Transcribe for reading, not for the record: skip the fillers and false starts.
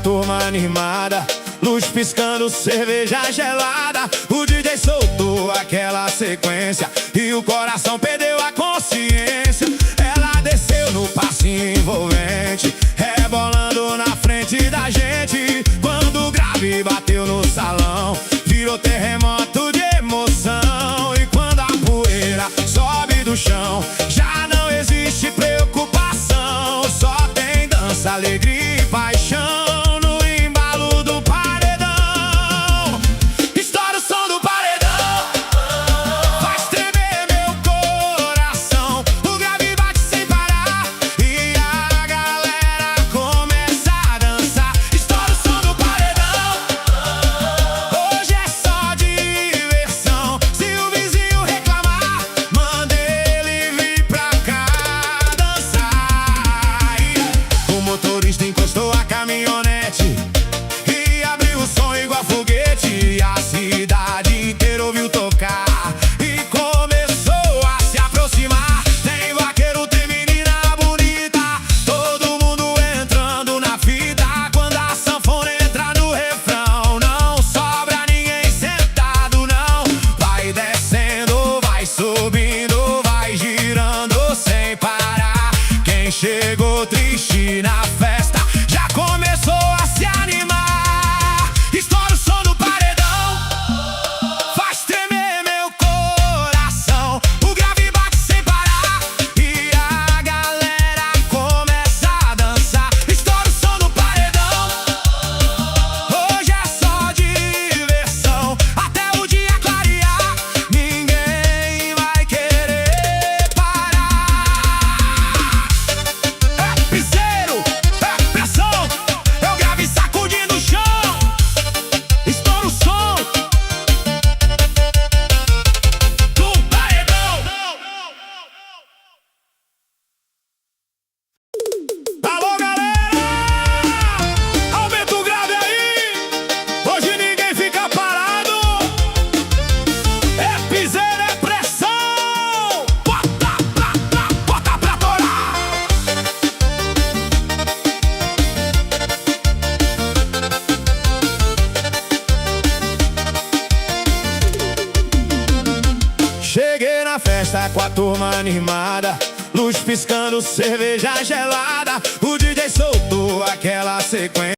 turma animada, luz piscando, cerveja gelada. O DJ soltou aquela sequência e o coração perdeu a consciência. Ela desceu no passinho envolvente, rebolando na frente da gente. Quando o grave bateu no salão, virou terremoto de emoção. E quando a poeira sobe do chão, já não existe preocupação. Só tem dança, alegria e paixão. Encostou a caminhonete e abriu o som igual foguete. E a cidade inteira ouviu tocar e começou a se aproximar. Tem vaqueiro, tem menina bonita, todo mundo entrando na fita. Quando a sanfona entra no refrão, não sobra ninguém sentado não. Vai descendo, vai subindo, vai girando sem parar. Quem chegou triste na festa já começou a se animar. Estoura o som do paredão, faz tremer meu coração. O grave bate sem parar e a galera começa a dançar. Estoura o som do paredão, hoje é só diversão. Até o dia clarear, ninguém vai querer parar. É piseiro, é pressão, eu grave sacudindo o chão. Estoura o som do paredão. Alô, galera, aumenta o grave aí, hoje ninguém fica parado. É piseiro, é pressão, bota pra torar. Cheguei na festa com a turma animada, luz piscando, cerveja gelada. O DJ soltou aquela sequência